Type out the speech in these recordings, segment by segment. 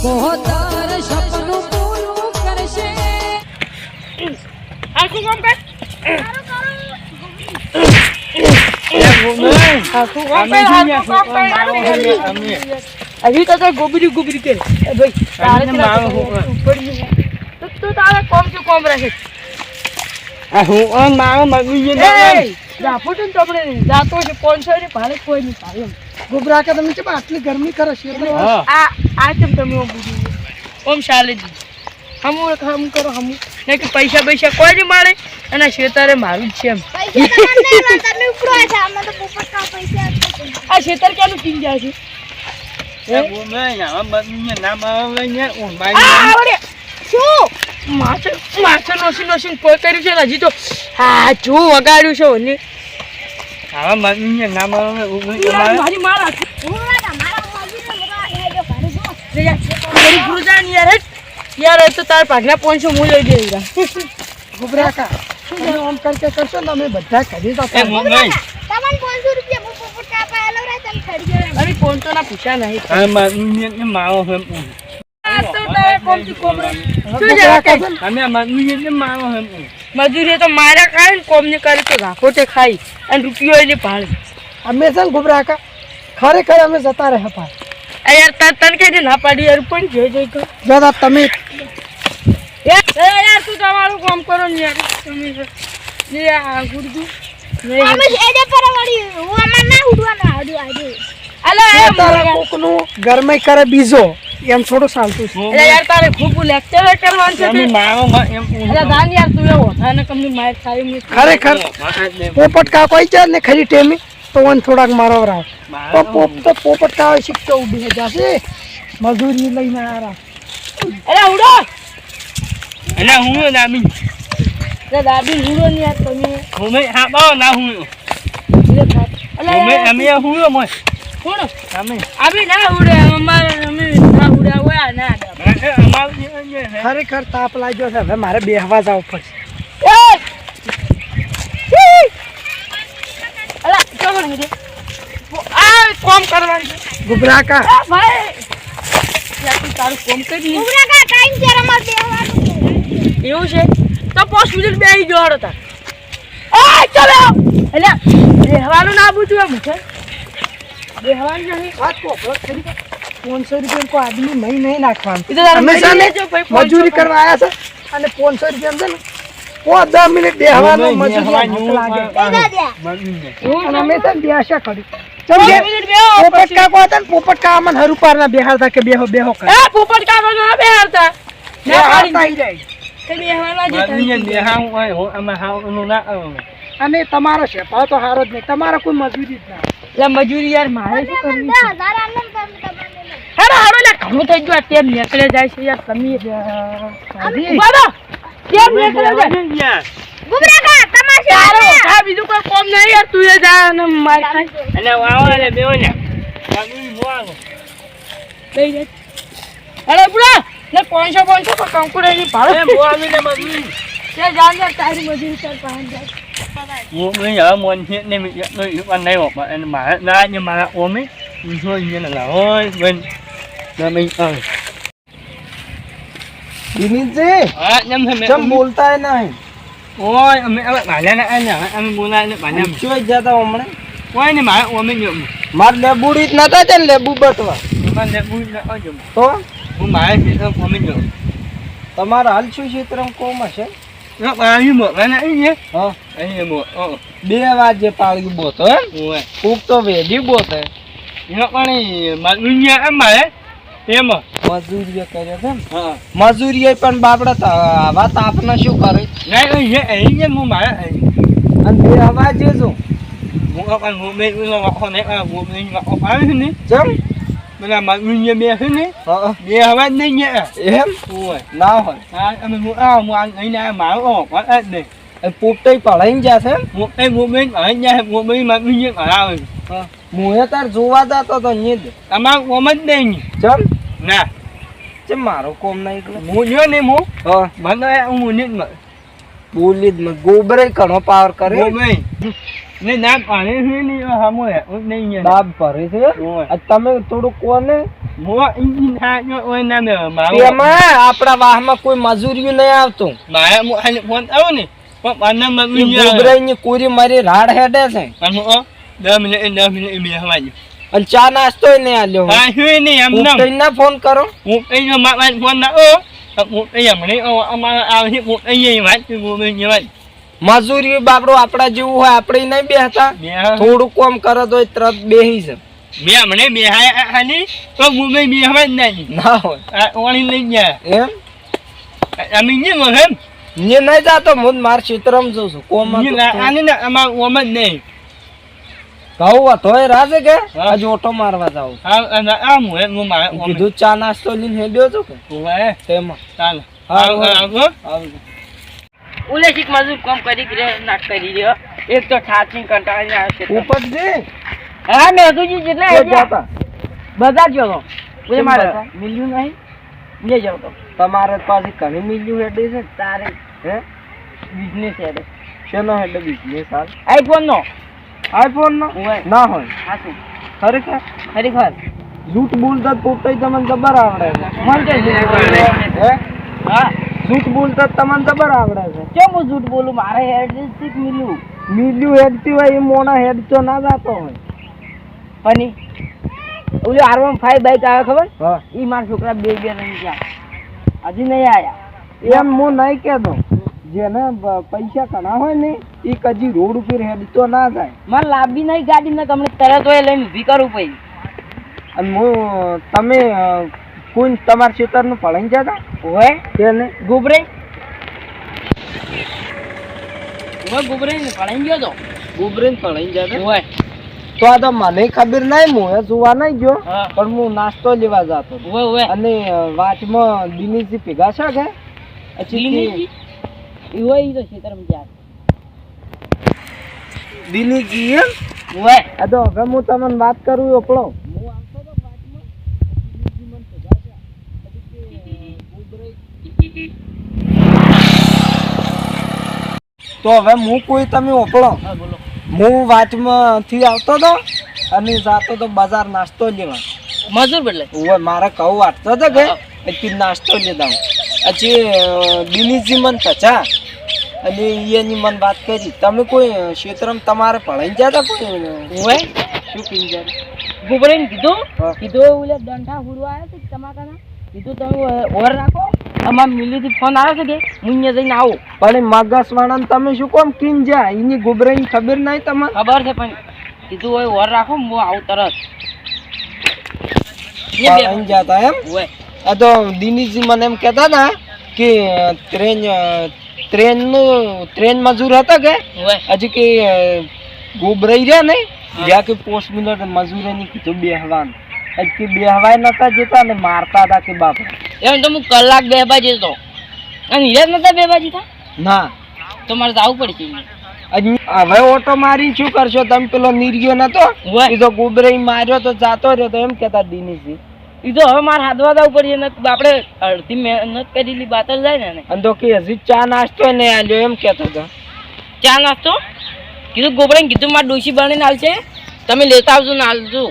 પોતાર સપનું પૂરું કરશે આખું કામ કર અભી તો ગોબરી કે ભાઈ તારે કોમ શું કોમ રાખે જાતો છે 500 ની ભાડે કોઈ નહીં ભાડે ગોબરા કે તમે આટલી ગરમી કરે છે આ કેમ તમે ઓમ શાલેજી હમ કરો હમ ને કે પૈસા કોઈ નહીં મળે અને શેતરે મારું જ છે એમ આ શેતર ક્યાંનું પીન જાય છે માછર નોસી કોઈ કર્યું છે ને હજી તો હા જો વગાડ્યું છે ને મારી માર યાર તો તાર પાઘના 500 હું લઈ દે ગોબરા કા શું આમ કરકે કરશો ને અમે બધા કરી દો તમને 500 રૂપિયા હું પોપટ કાપા આલો રે તમ ખડી ગયો અરે 500 ના પૂછા નહીં મજૂરી તો મારા કાય ને કોમ ને કરી તો રાખો તે ખાઈ અને રૂપિયો એને ભાડે અમે છે ને ગોબરા કા ખરેખર અમે જતા રહે પા યાર તન કે ના પાડી યાર પણ જોઈ દાદા તમે યાર તું તમારું કામ કરો ને યાર તમે ને આ ગુરદુ અમે એડે પર વળી હું અમાર ના ઉડવાનો આડો અલા એ તારા કોકનું ગરમાઈ કરે બીજો એમ થોડું ચાલતું છે યાર તારે ખૂબ લેક્ચર કરવાનું છે અલા દાન યાર તું એવો થાને કમની માર ખાઈ મે ખરેખર પોપટ કા કોઈ છે ને ખરી ટેમી તો વન થોડાક મારો રાવ તો પોપટ કા શીખતો ઉડી જશે મજૂરી લઈને આરા અરે ઉડો અલા હું નામી દાદી ઉડો ને યાર તમે હું હા બા ના હું અલા અમે હું મોય કોણ અમે આવી ના ઉડે અમારે અમે ના ઉડે ઓયા ના ખરેખર તાપ લાગ્યો છે હવે મારે બેહવા જાવ પડશે અલા ચોગણ હે આ કોમ કરવાનું ગુબરા કા ભાઈ યાર તું તારું કોમ કરી ઉગરા કા ટાઈમ છે અમાર બેહવાનું એવું છે તો 5 મિનિટ બેહી જોડો તા એ ચલો અલા બેહવાનું ના પૂછું એમ છે બેહવાનું નહીં વાત કો ખરી 500 રૂપિયા કો આદમી નહીં નાખવાનું એ તો તારે હંમેશા ને જો ભાઈ 500 મજૂરી કરવા આયા છે અને 500 રૂપિયા છે ને 10 મિનિટ બેહવાનું મજૂરી લાગે અને અમે છે ને બેસા કરી પાંચ મિનિટ બેહો પોપટ કા કો હતા ને પોપટ કા અમને હરુપાર ના બેહારતા કે બેહો કરે એ પોપટ કાકો ના બેહારતા ના હાલતા પાડી જાય તે બેહવાના જ અને તમારો છે ભાવ તો હારો જ નહીં તમારો કોઈ મજૂરી જ ના લે મજૂરી યાર મારે શું કરવી 10000 આનંદ તમને હેડો હેડો લે ઘણું થઈ ગયું તેમ નીકળે જાય છે યાર તમે ઉભા કેમ નીકળે જાય ગુબરા કા તમાશે તારો આ બીજું કોઈ કોમ નહીં યાર તું એ જા અને માર ખાઈ અને વાવો ને બેવો ને બાબી મોઆગો લઈ જા અરે બુડા લે 500 પર કંકુડેની ભાડે એ મોઆવી ને બાબી તે જાન યાર તારી મજૂરી કર પાહન જાય હું યાર મોન છે ને મે ન નહીં હોપ અને મારા ના ને મારા ઓમે જોઈ ને ના હોય બન ના મે દિનેશજી હા નમ હમે ચમ બોલતા નહીં ઓય અમે ભાલ્યા ના આને અમે બોલા ને ભાલ્યા જોઈ જતા હમણે કોઈ ને મારા ઓમે જો માર લેબુડી જ નતા છે ને લેબુ બટવા મને બુઈ ના આવજો તો હું મારા છે ઓમે જો તમારા હાલ શું ક્ષેત્રમ કોમ હશે ના પાણી મો મને અહીં હા અહીં મો 2 વાગે પાળ્યું બોતો હે ઓય કોક તો વેડી બોતે એનો પાણી માલુનિયા અમારે એમાં મજૂરીએ કર્યો છે ને હા મજૂરીએ પણ બાપડા આવા તાપને શું કરે નહીં અહીં હું મારા અને બે હવા જેજો હું પણ હું મે વાખો ને આ હું મે વાખો પાણી ને ચમ મને માલુનિયા બે છે ને હા બે હવા નહીં ને એમ ઓય ના હોય આ અમે હું અહીં ના મારો વાત ને એ પોપટઈ પડાઈને જશે હું મે અહીં હું મે માલુનિયા કરાવે હા મુએ તાર જોવા જતો તો નીદ તમાર કોમ જ નહીં ચમ ના ચમ મારો કોમ નહીં એટલે હું જો ને હું હા મને હું ને બોલી જ ગોબરે ઘણો પાવર કરે ગોમે ને ના પાણી છે ને હામો હે નહીં હે દાબ ભરે છે આ તમે થોડું કોને મો ઇન્જિન હા જો ઓય ના મે મારો એમાં આપણા વાહમાં કોઈ મજૂરીયું નહીં આવતું મારા મો આને ફોન આવો ને પણ આના ઈ મમ્મી ગોબરાઈની કુરી મારી રાડ હેડે છે અને ઓ 10 મિનિટ મે હવાજી અને ચા નાસ્તો નહીં આલ્યો હા હે ને એમ નામ ના ફોન કરો હું કઈ મારા ફોન ના ઓ હું કઈ મને અમારા આવે હું કઈ વાત ગોમે ની વાત મજૂરી બાબડો આપડા જેવું હોય આપણે નહીં બેહતા થોડું કોમ કરે તો તરત બેહી છે બે મને બે હાલી તો ગોમે બે હવા નહીં ના હોય આ ઓણી લઈ ગયા એમ અમે ની મહેમ ને નહીં જાતો હું માર ક્ષેત્રમાં જઉં છું કોમ ની આને ના અમાર ઓમ જ નહીં કહું તોય રાજે કે હા. હજુ ઓટો મારવા જાવ હા આ હું મારા ઓમ કીધું ચા નાસ્તો લઈને હેડ્યો છો કે ઓય તેમાં ચાલ હા, આવો આવજો. ઉલેશિક મજૂર કામ કરી રહ્યા નાટ કરી રહ્યો એક તો છાતની કંટાળી આવે છે ઉપરથી હા મેઘુજી જેટલા તો આવ્યા. જાતા. બધા જ ગયો તો કેમ મારે બધા? મિલ્યું નહીં લે જાવ તો તમારે પાછી ઘણી મિલ્યું હેડી છે તારે હે બિઝનેસ છે શેનો હેડે બિઝનેસ હાલ આઈફોન નો આઈફોન નો હોય. ના હોય હાસું ખરેખર ખરેખર જૂઠ બોલતા પોતે તમને જબર આવડે છે મન તો હે હા જૂઠ બોલતા તમને જબર આવડે છે કેમ હું જૂઠ બોલું મારે એડ્રેસ મિલ્યું મિલ્યું હેડતી હોય એ મોણા હેડ તો ના જાતો હોય ફની ઓલું R15 બાઈક આવે ખબર હા ઈ મારા છોકરા બે રંગ ગયા હજી નહીં આયા એમ હું નહીં કહેતો જેને પૈસા ઘણા હોય ને એ કદી રોડ ઉપર હેડતો ના જાય મારે લાંબી નહીં ગાડી ને તમને તરત હોય લઈને ઊભી કરવું પડી અને હું તમે કોઈ તમારા ખેતરનું પડાઈ જતા હોય તેને ગોબરે હોય ગોબરે ને પડાઈ ગયો તો ગોબરીને પડાઈ જતા હોય તો આ તો મને ખબર નહીં હું એ જોવા નહીં ગયો હા. પણ હું નાસ્તો લેવા જતો હતો. હોય હોય અને વાચમાં દિનેશજી ભેગા છે કે દિનેશજી? ઈ હોય ઈ તો ખેતરમાં ગયા દિનેશજી એમ હોય આ તો હવે હું તમને વાત કરું ઓપડો તો હવે હું કોઈ તમે ઓપડો હા બોલો હું વાચમાંથી આવતો હતો અને જાતો તો બજાર નાસ્તો લેવા મજૂર બદલે ઓય મારા કહું વાટતો હતો કે પછી નાસ્તો લેતા હું પછી દિનેશજી મને થચા અને એની મને વાત કરી તમે કોઈ ક્ષેત્રમાં તમારે પડાઈ જતા કોઈ હોય શું પીને જાય ગોબરે ને કીધું હા. કીધું ઓલે દંઠા હુડવા આવ્યા છે તમાકાના કીધું તમે ઓર રાખો અમાર મિલીથી ફોન આવે છે કે હું અહીંયા જઈને આવું પણ એ મગસવાળાને તમે શું કોમ કીન જાય એની ગોબરાની ખબર નહીં તમને ખબર છે પણ કીધું હોય ઓર રાખો હું આવું તરત પડાઈ જતા એમ હોય આ તો દિનેશજી મને એમ કહેતા હતા કે ટ્રેન મજૂર હતા કે હોય હજી કે ગોબરાઈ રહ્યા ને જ્યાં કે પોસ્ટ મિલર મજૂરોની કીધું બેહવાનું હજી કે બેહવાય નતા જતા ને મારતા હતા કે બાપા એમ તો હું કલાક બે બાજી તો અને હીરા નતા બે બાજી થા ના તો મારે જવું પડશે હજી હવે ઓટો મારી શું કરશો તમે પેલો નિર્યો નતો હોય એ તો ગોબરાઈ માર્યો તો જાતો રહ્યો તો એમ કહેતા દિનેશજી ઈ તો હવે મારે હાથવા જવું પડશે ને આપણે અડધી મહેનત કરેલી બાતલ જાય ને અને તો કે હજી ચા નાસ્તો ને આલ્યો એમ કહેતો હતો ચા નાસ્તો કીધું ગોબરે કીધું મારે ડોશી બનીને હાલશે તમે લેતા આવજો ને હાલજો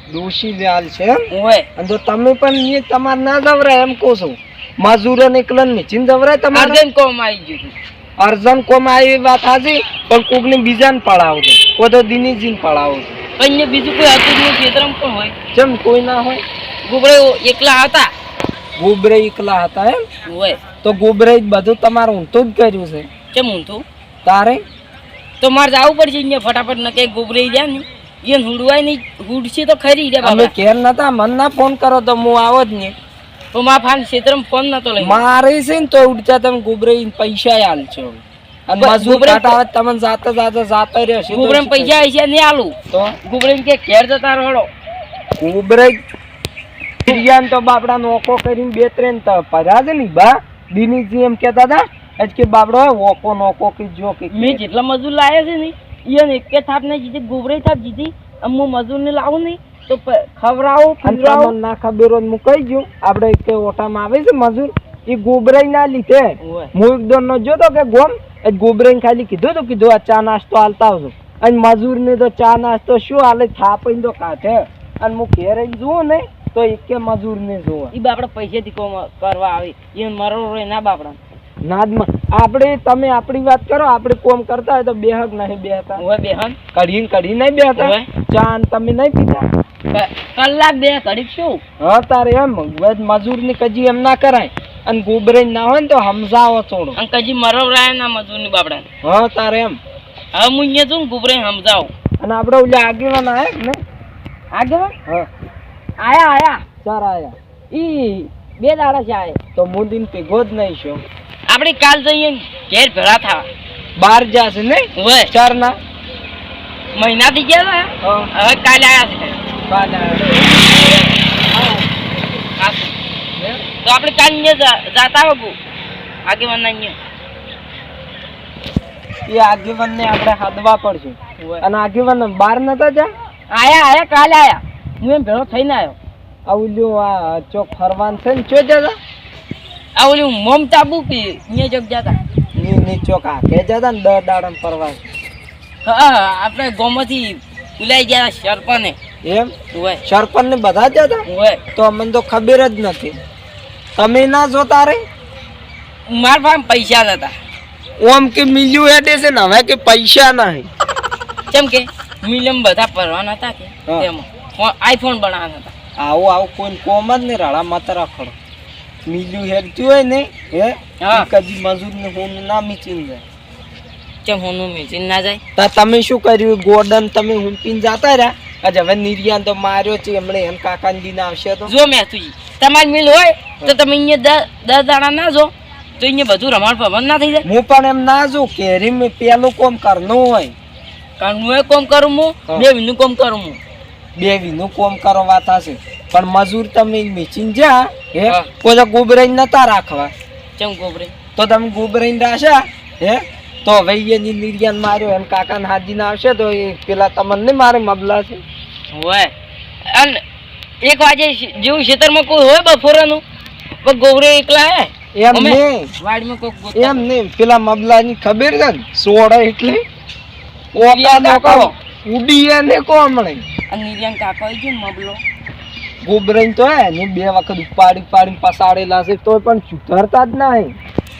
ડોશી વ્યાલ છે એમ હોય અને તો તમે પણ એ તમારે ના જવરાય એમ કહો છો મજૂરો નીકળન નીચીને જવરાય તમારે અર્જન્ટ કોમ આવી ગયું અર્જન કોમ આવી વાત હાજી પણ કોકને બીજાને પડાવો છો કોઈ તો દિનેશજીને પડાવો છો પણ અહીંયા બીજું કોઈ હતું જ નહીં ખેતરમાં પણ હોય જેમ કોઈ ના હોય ગોબરે એકલા હતા ગોબરે એકલા હતા એમ હોય તો ગોબરે બધું તમારું ઊંધું જ કર્યું છે કેમ હું તું તારે તો મારે જવું પડશે અહીંયા ફટાફટ ન કે ગોબરે રહ્યા ને એને હુડવાય નહીં હુડશે તો ખરી રે અમે બાબા ઘેર નતા મન ના ફોન કરો તો હું આવો જ નહીં તો મારા ફાન ક્ષેત્રમાં ફોન નતો લઈ મારે છે ને તો ઉડતા તમે ગોબરે પૈસા હાલ છો અને બસ મજૂર ગોબરે કાઢાવે તમને જાતા રહેશે તો ગોબરે શું પૈસા હશે નહીં આલું તો ગોબરે કે ઘેર જતા રહો ગોબરે બિરિયાન તો બાપડા નોકો કરીને બે ત્રણ તો પર્યા છે ને બા દિનેશજી એમ કહેતા હતા આજ કે બાપડો ઓકો નોકો કે જો કે મેં જેટલા મજૂર લાયા છે ને એને એક થાપ નહીં જીધી ગોબરે થાપ જીધી હું મજૂરને લાવું નહીં તો ખવડાવો અને તમને ના ખબર હોય તો હું કહી ગયું આપણે કે ઓટામાં આવે છે મજૂર એ ગોબરાઈ ના લીધે ઓવે. હું એક દોર નો જોતો કે ગોમ એ ગોબરાઈ ખાલી કીધું તું કીધું આ ચા નાસ્તો હાલતા આવજો અને મજૂર ને તો ચા નાસ્તો શું હાલે થાપીને તો કાઢે અને હું ઘેર આવીને જોઉં ને તો એકે મજૂર ને જોવા ઈ બાપડા પૈસેથી કોમ કરવા આવી એ મરો રે ના બાપડા નાદમાં આપણે તમે આપણી વાત કરો આપણે કોમ કરતા હોય તો બેહક નહીં બેહતા ઓવે બેહન કઢી નહીં બેહતા ઓવે. ચા ને તમે નહીં પીતા કલાક બે ઘડીક શું હા તારે એમ મજૂર ની કજી એમ ના કરાય અને ગોબરાઈ ના હોય ને તો સમજાવો થોડો અને કજી મરો રાય ના મજૂરની બાપડા હા તારે એમ હવે હું અહીંયા છું ગુબરે સમજાવું અને આપણે ઓલા આગેવાન આયા કે ને આગેવાન હા આયા ચાર આયા ઈ 2 દાડા છે આયે તો મોદીન ભેગો જ નહીં છો આપણે કાલ જઈએ ઘેર ભેળા થવા બાર જાશે ને ઓવે ચાર ના મહિના થી ગયા હા હવે કાલે આયા છે બાર આયા. હા. તો આપણે કાલ અહીંયા જાતા હોગું આગેવાન ના અહીંયા એ આગેવાન ને આપણે હાદવા પડશે અને આગેવાન બાર નતા જા આયા કાલે આયા હું એમ ભેળો થઈને આવ્યો આ ઓલું આ ચોક ફરવાન છે ને ચો જતા આ ઓલી મમતા બુકી અહીંયા જગ જતા ની ચોક આખે જતા ને 10 દાડા ફરવાન હા આપણે ગોમાંથી ઉલાઈ ગયા સરપને એમ ઓય સરપંચ ને બધા જતા ઓય તો અમને તો ખબર જ નથી તમે ના જોતા રે માર પાસે પૈસા નતા ઓમ કે મિલ્યું હેડે છે ને હવે કે પૈસા નહીં કેમ કે મિલિયમ બધા પરવાના હતા કે હા. તેમાં આઈફોન બનાવવાના હતા આવું કોઈ કોમ જ ને રાડા માતા રાખડો મિલ્યું હેડતું હોય ને હે હા. ઈ કદી મજૂર ને હું ના મીચીને જાય કેમ હોનું મેચીન ના જાય તા તમે શું કર્યું ગોડન તમે હુંપીને જાતા રહ્યા આજે હવે નિર્યાન તો માર્યો છે હમણે એમ કાકા ને દિન આવશે તો જો મેતુજી તમારી મિલ હોય તો તમે અહીંયા 10 દાડા ના જો તો અહીંયા બધું રમણ ભવન ના થઈ જાય હું પણ એમ ના જોઉં કેરી મેં પેલું કોમ કરનું હોય કારણ હું કોમ કરું હું હા. 2 વીનું કોમ કરું હું 2 વીનું કોમ કરો વાત હશે પણ મજૂર તમે મીચીને જા હે હા. કોઈ ગોબરાઈ નતા રાખવા કેમ ગોબરે તો તમે ગોબરાઈ રાખ્યા હે તો હવે એની નિર્યાન માર્યો એમ કાકા ને હાજીને આવશે તો એ પેલા તમને મારે મબલા છે હોય અને 1 વાગે જેવું ખેતરમાં કોઈ હોય બપોરાનું પણ ગોબરે એકલા હે એમ અમે નહીં વાડીમાં કોઈ એમ નહીં પેલા મબલા ની ખબર છે ને સોડા એટલે ઓકા નિર્યાન નોકા કાકો. ઉડી એને કોણ મળે અને નિર્યાન કાકો આવી ગયો ને મબલો ગોબરાઈ તો હે ને 2 વખત ઉપાડી પસાડેલા છે તો પણ સુધરતા જ નહીં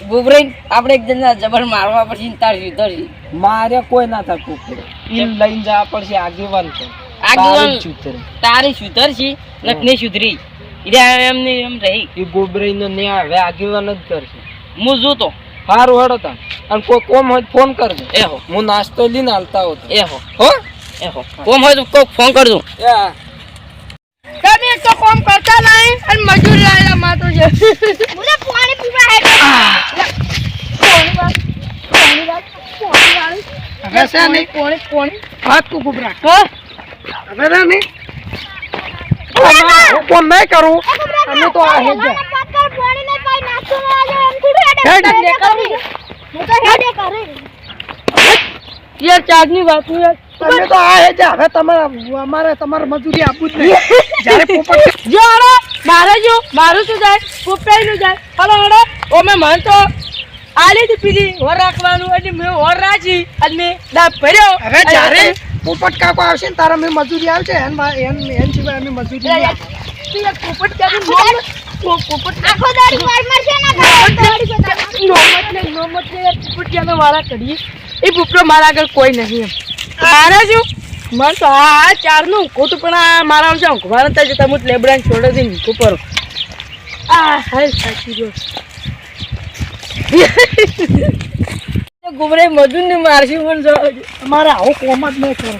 ગોબરે આપણે એક જણા જબર મારવા પછી તાર સુધરજી મારે કોઈ ના થાય કુકડે ઈમ લઈને જવા પડશે આગેવાન તો આગેવાન તારી જ સુધરે. તારી સુધરશી નકની સુધરી ઈરે એમને એમ રહી એ ગોબરાઈ નો ન્યાય હવે આગેવાન જ કરશે હું જોતો સારું હેડો તા અને કોઈ કોમ હોય તો ફોન કરજો એ હો હું નાસ્તો લઈને હાલતા હોતો એ હો હો એ હો કોમ હોય તો કોક ફોન કરજો તમે તો કોમ કરતા નહીં અને મજૂર લાયલા માતો છે મુને પાણી પીવા હે હવે છે ને કોણી હાથ કો ગોબરા હા હવે છે ને હું કોમ નહીં કરું અમે તો આ હે જા પકડ પાણી ને પાઈ નાખતો ના આવે એમ થોડું હેડ. હેડે કરી હું તો હેડે કરે યાર ચાર્જની વાત નહીં યાર તમે તો આ હે જા હવે તમારે મજૂરી આપવું જ નહીં જ્યારે પોપટ જો હડો મારું શું જાય પોપટાઈ નું જાય હડો ઓ મેં મન તો આલી દી પીધી હોર રાખવાનું એટલે મેં હોર રાખી અને મેં દાબ ભર્યો હવે જ્યારે પોપટ કાકો આવશે ને તારા મેં મજૂરી આવશે એન સિવાય અમે મજૂરી નહીં આપીએ. પોપટ ક્યાંથી પોપટ આખો દાડી માર માર છે ના દાડી છે નોમત ને યાર પોપટ ક્યાંનો વાળા કરીએ એ પોપટો મારા આગળ કોઈ નહીં એમ મારે શું મને તો આ ચારનું ઊંઘું હતું પણ આ મારા આમ છે ઊંઘવા નતા જતા હું લેબડાને છોડી દઈને ઊંઘું પર આ હાય સાચી રહ્યો ગુમરે મજૂર ને મારશું પણ અમારે આવું કોમ જ નહીં કરો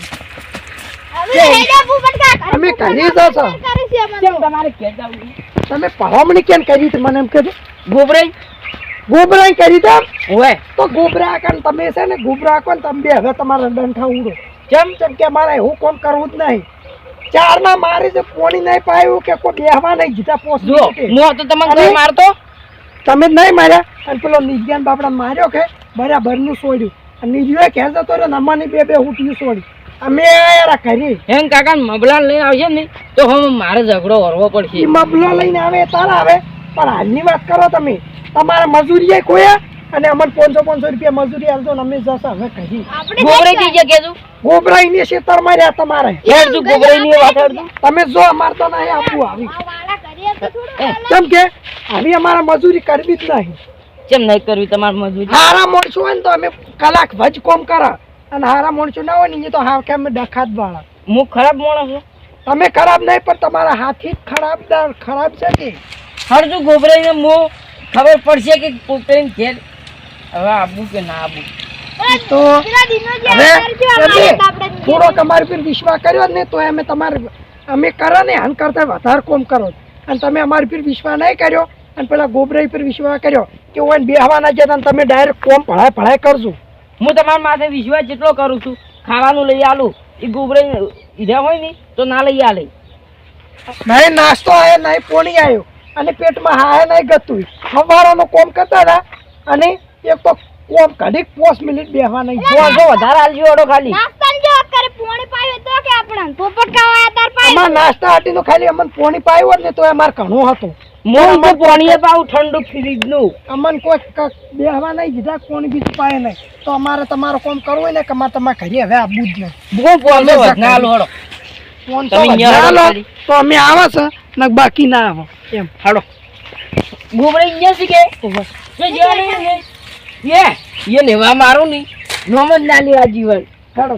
હવે હેડે પોપટ કાકા અમે કરી દો છો કરે છે મને કેમ તમારે કહેતા હોય તમે ભલામણી કેમ કરી હતી મને એમ કહેજો ગોબરે ગોબરા કરી દો હોય તો ગોબરા કાન તમે છે ને ગોબરા કોણ તમે બે હવે તમારા ડંઠા ઉડો કેમ કે મારે એવું કોમ કરવું જ નહીં ચાર ના મારી જે પોણી નહીં પાયું કે કોઈ બેહવા નહીં જીતા પોસ જો હું તો તમને કોઈ મારતો તમે જ નહીં માર્યા અને પેલો નિજ્ઞાન બાપડા માર્યો કે બરાબર નું છોડ્યું અને નિજ્ઞાન ખેર જતો રહ્યો નમાની બે હુટિયું છોડી અમે યાર કરી હેંગ કાકા મબલા લઈ આવશે ને તો હવે મારે ઝઘડો વરવો પડશે એ મબલો લઈને આવે તારા આવે પણ હાલની વાત કરો તમે તમારે મજૂરી ખોયા અને અમને 500 રૂપિયા મજૂરી આલજો ને અમે જશે હવે કહી આપણે ગોબરાઈ કઈ જગ્યાએ છું ગોબરાઈની ખેતર માં રહ્યા તમારે યાર તું ગોબરાઈની વાત કરતો તમે જો અમારે તો નહીં આપવું આવી આ વાળા કરીએ તો થોડું કેમ કે આવી અમારે મજૂરી કરવી જ નહીં કેમ નહીં કરવી તમારી મજૂરી હારા માણસો હોય ને તો અમે કલાક વજ કોમ કરા અને હારા માણસો ના હોય ને એ તો હા કે અમે ડખાત વાળા હું ખરાબ માણસ છું તમે ખરાબ નહીં પણ તમારા હાથી જ ખરાબ છે કે હરજુ ગોબરાઈને મો ખબર પડશે કે પોતાની ઘેર હવે આબુ કે ના આબુ તો પેલા દિનો જે હવે અમારે તો આપણે થોડોક અમારી પર વિશ્વાસ કર્યો જ ને તો અમે તમારે અમે કરો ને આન કરતા વધારે કોમ કરો અને તમે અમારી પર વિશ્વાસ નહીં કર્યો અને પેલા ગોબરાઈ પર વિશ્વાસ કર્યો કે ઓય બેહવાના જતા ને તમે ડાયરેક્ટ કોમ ભળાય કરજો હું તમારા માથે વિશ્વાસ જેટલો કરું છું ખાવાનું લઈ આલું એ ગોબરાઈ ઈધા હોય ને તો ના લઈ આલે નહીં નાસ્તો આયો નહીં પોણી આવ્યો અને પેટમાં હાય નહીં ગતું સવારનો કોમ કરતા હતા અને એક તો કોમ ઘડીક 5 મિનિટ બેહવા નહીં જો વધારે આલજો ઓડો ખાલી નાસ્તાને જો કરે પોણી પાયો તો કે આપણે પોપટ ખાવા તાર પાયો અમાર નાસ્તા હાટી તો ખાલી અમને પોણી પાયું હોત ને તો અમાર ઘણું હતું મોં તો પાણીએ પાઉં ઠંડુ ફ્રીજ નું અમને કોઈ બેહવા નહીં દીધા કોણી બીજું પાય નહીં તો અમારે તમારું કોમ કરવું હોય ને કે અમારે તમારે ઘરે હવે આવવું જ નહીં બહુ પોમે વધના આલો ઓડો ફોન તમે તો અહીંયા ના લો ખાલી. તો અમે આવે છે ને બાકી ના આવે એમ હાડો ગોબરાઈ અહીંયા શીખે જો જેવા નહીં ये लेवा मारो नहीं नोमन ना ले आजीवन કાઢો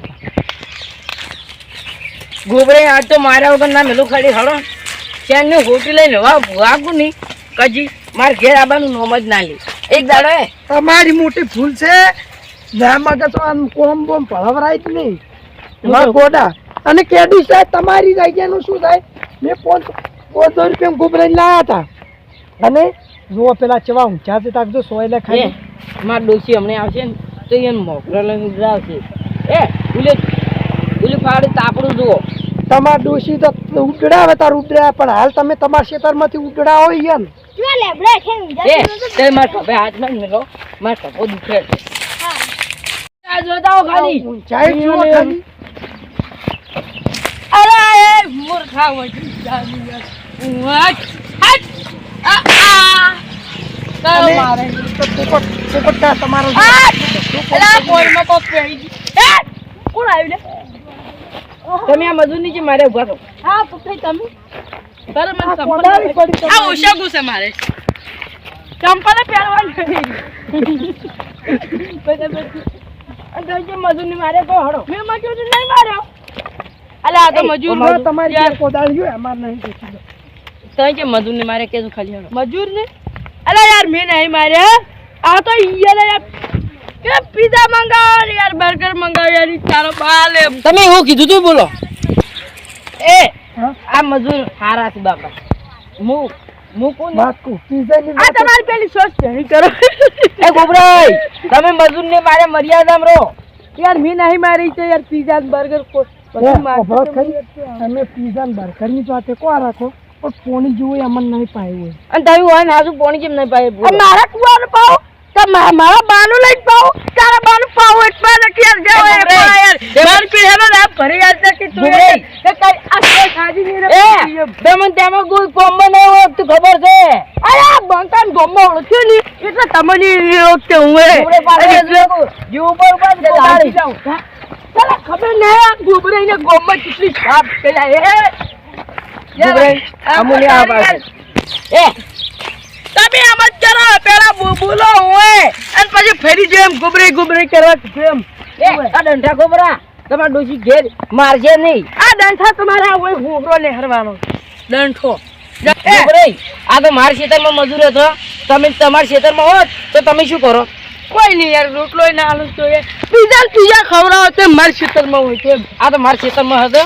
गोबरे आज तो मारा वगैरह ना मिलो खाली हड़ो चैन ने होटल ले लेवा वागू नहीं कजी मार घेर आबाનું નોમ જ ના લે એક દાડો હે તમારી મોટી ભૂલ છે જ્યાં મગજ આમ કોમ બોમ ભળવરાય જ નહીં એમાં ગોડા અને કેડી સાહેબ તમારી જગ્યાનું શું થાય મેં 500 રૂપિયા ગોબરાઈ લાયા હતા અને જો પેલા ચવા ઊંચા છે તાક જો સોયલે ખાઈ માર ડોસી હમણે આવશે ને તો એને મોકરા લઈને ઉડાવશે ઉલે ફાડી તાપડું જુઓ તમાર ડોશી તો ઉડડાવે તાર ઉડડા પણ હાલ તમે તમારા ખેતરમાંથી ઉડડા હોય એમ જો લેબડે છે તે માર ટપે હાથ માં મેલો માર ટપો દુખે આ જોતાઓ ખાલી ઊંચાઈ જુઓ ખાલી અરે એ મૂર્ખા વટી જાની વાત હટ આ અને તો પોપટ તમારો એલા કોઈમાં કોક પેઈ એ કોણ આવ્યું લે તમે આ મજૂર નીચે મારે ઉભા થો હા પકડી તમે તારે મને કોદાળી પડી આ ઓશા ગુસે મારે ચંપલ પહેરવાની પછી જે મજૂર ને મારે કો હડો મેં મજૂર નહીં માર્યો અલા આ તો મજૂર તમારી જે કોદાળી હોય અમાર નહીં દેખી તઈ કે મજૂર ને મારે કેજો ખાલી હડો મજૂર ને અલા યાર મેં નહીં માર્યા આ તો યાર યાર કે પીઝા મંગાવો યાર બર્ગર મંગાવો યાર તારો બાલે તમે એવું કીધું તું બોલો એ આ મજૂર હારા છે બાપા મુ કોણ વાત કો પીઝાની આ તમારી પેલી સોચ નહીં કરો એ ગોબરાઈ તમે મજૂર ને મારે મર્યાદામાં રહો યાર મેં નહીં મારી છે યાર પીઝા બર્ગર કો બધું મારે તમે પીઝા ને બર્ગર ની વાતે કો રાખો પણ પોણી જેવું અમને નહીં પાયું હોય અને તમે હોય ને હાજુ પોણી કેમ નહીં પાય મારા કુવાનું પાવ તો મારા બાનું લઈ પાવ તારા બાનું પાવ એટલા નથી યાર જાવ યાર માર પી હેલો ના ભરી યાર કે તું એ કઈ આ ખાજી ની રે એ દમન તેમાં કોઈ કોમ્બો ન હોય તું ખબર છે અરે બંકાન ગોમ્બો ઓળખ્યો ની એટલે તમને ઓળખતે હું એ ઉપર કોદાળી જાવ ચાલ ખબર ન હે ગોબરાઈને ગોમ્બો કેટલી સાફ પેલા એ અમુલી આ પાસે એ તમે આમ જ કરો પેલા બોલો હોય અને પછી ફેરી જેમ ગુબરી કરવા જેમ આ ડંઠા ગોબરા તમાર ડોશી ઘેર મારજે નહીં આ ડંઠા તમારા હોય ગોબરો લહેરવાનો ડંઠો ગુબરી આ તો માર ખેતરમાં મજૂર હતો તમે તમાર ખેતરમાં હોત તો તમે શું કરો કોઈ નહીં યાર રોટલો ના આલુ તો એ પીઝા ખવડાવો તે માર ખેતરમાં હોય તો આ તો માર ખેતરમાં હતો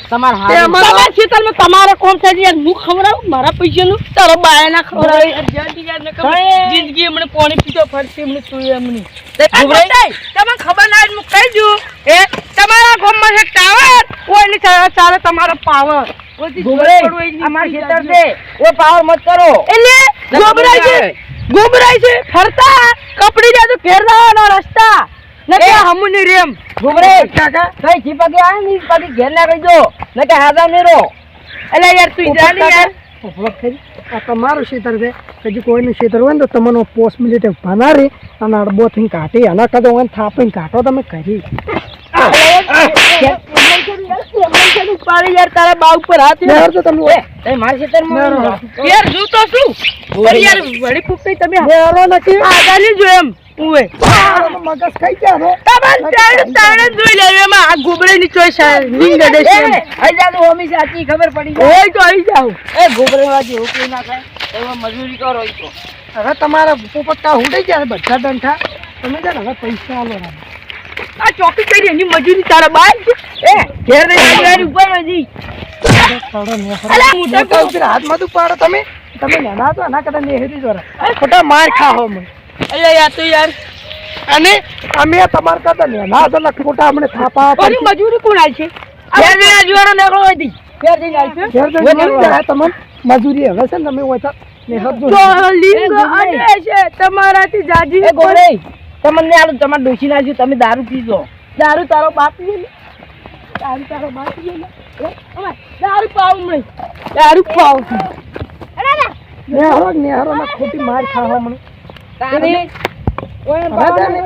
તમાર તમાર ખેતરમાં તમારે કોણ થાય યાર હું ખવડાવું મારા પૈસાનું તારો બાય ના ખવડાવે યાર ને ખબર જિંદગી હમણે પાણી પીતો ફરતી હમણે તું એમની તમને ખબર ના હું કહી દઉં એ તમારા ગામમાં છે ટાવર કોઈ નહીં ચાલે તમારો પાવર અમાર ખેતર છે ઓ પાવર મત કરો એટલે ગોબરાઈ છે ફરતા કપડી જાતો ઘેર જવાનો રસ્તા નકે હમુની રેમ ગોબરાઈ કાકા કઈ જીપા કે આ ની પાડી ઘેર ના કહી દો નકે હાદા ને રો એટલે યાર તું જાની યાર ઉપલબ્ધ કરી આ તમારું ક્ષેત્ર છે હજી કોઈનું ક્ષેત્ર હોય ને તો તમને 5 મિનિટ ભનારી અને અડબો થઈને કાઢી એના કદો હોય ને થાપીને કાઢો તમે કરી પાડી યાર તારા બા ઉપર હાથ નેહર તો તમે હોય. એ મારા ખેતરમાં નેહરો. યાર જો તો શું યાર વળી ફૂટઈ તમે નેહરો નથી આગાની જો એમ ઉવે નેહરોનો મગજ ખાઈ ગયા છો. તમારે તાણે જોઈ લે એમાં આ ગોબરેની ચોઈસ રીંગ ગડે છે આઈ જા તો હોમી સાચી ખબર પડી ઓય તો આવી જાવ એ ગોબરેવાજી હોકી ના થાય એમાં મજૂરી કરો ઈ તો હવે તમારા પોપટકા ઉડી ગયા છે બધા ડંઠા તમે છે ને હવે પૈસા આલો રામ. આ ચોકી કરી એની મજૂરી તારા બાર છે એ ઘેર રે ગાડી ઉપર વધી થોડો નેહરો. અલા મોટા મોટા ઉપર હાથમાં તો પાડો તમે નાના તો આના કરતા નેહરી જોરા ખોટા માર ખાઓ મને. અરે યાર તો યાર અને અમે તમારા કરતા નાના તો લખ ખોટા અમને થાપા કોની મજૂરી કોણ આલ છે ઘેર રે આજવાળો નેકળો વધી ઘેર જઈને આલ છે ઘેર જઈને મળી જાય તમને મજૂરી હવે છે ને તમે હોય તો નેહર જો તો લિંગ અડે છે તમારાથી જાજી એ ગોરે તમને આલું તમારે ડોસી નાખ્યું તમે દારૂ પીજો દારૂ તારો બાપ પીએ ને દારૂ તારો બાપ પીએ ને ઓય દારૂ પાવ મને દારૂ પાવ નેહરો ના ખોટી માર ખાવા મને તારી ઓય હવે છે ને,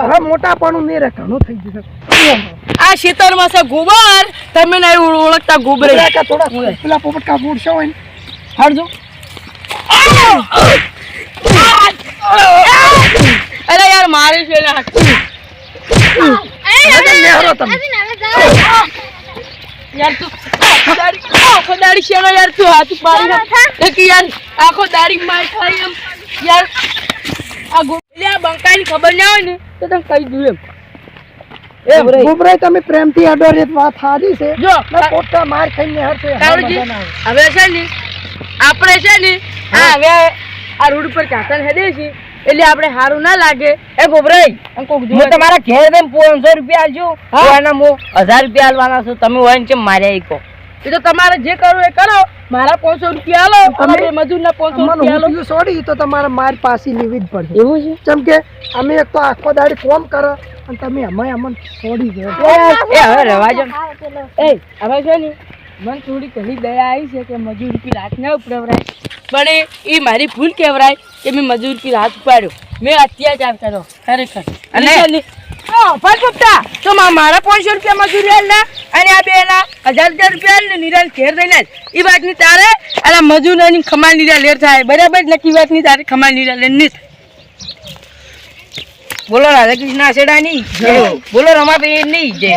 હવે મોટા પણ નહીં રહે ઘણું થઈ જશે આ ખેતરમાં છે ગોબર તમે નહીં ઓળખતા ગોબરે કે થોડા પેલા પોપટકા ફૂટશો હોય ને હરજો અરે યાર મારે છે ને નેહરો તમે યાર તું આખો દાડી છે ને યાર તું હાથ પાડી કે યાર આખો દાડી માર ખાઈ એમ યાર આ ગોબલે આ બંકાની ખબર ના હોય ને તો તને કહી દઉં એમ ગોબરાય તમે પ્રેમથી અડો રેત વાત સારી છે જો ના પોતા માર ખાઈને નેહર છે કાળુજી, હવે છે ને આપણે છે ને હા હવે આ રોડ ઉપર ચાકર હેડે છે એટલે આપણે સારું ના લાગે એ ગોબરાઈ હું તમારા ઘેર જઈને 500 રૂપિયા આલજો એના હું 1000 રૂપિયા આલવાના છું તમે હોય ને કેમ માર્યા ઈ કહો એ તો તમારે જે કરવું એ કરો મારા 500 રૂપિયા આલો તમે મજૂરના 500 રૂપિયા આલો અમને છોડી તો તમારે માર પાછી લેવી જ પડશે એવું છે જેમ કે અમે એક તો આખો દાડી કોમ કરો અને તમે અમે અમને છોડી દો એ હવે રહેવા દો એ હવે છે ને મને થોડી ઘણી દયા આવી છે કે મજૂર કી રાત ના ઉપડવરાય પણ એ મારી ભૂલ કહેવરાય કે મેં મજૂર કી રાત ઉપાડ્યો મેં અત્યાચાર કર્યો ખરેખર અને ફટફટા તો મારા 500 રૂપિયા મજૂરી આલ ના અને આ બેના 1000 રૂપિયા આલ ને નિરાલ ઘેર દઈને એ વાતની તારે અને મજૂરની ખમાલ નિરાલ લેર થાય બરાબર નક્કી વાતની તારે ખમાલ નિરાલ લેર નહીં બોલો રાધા કૃષ્ણ આશેડા નહીં બોલો રમાભાઈ નહીં જય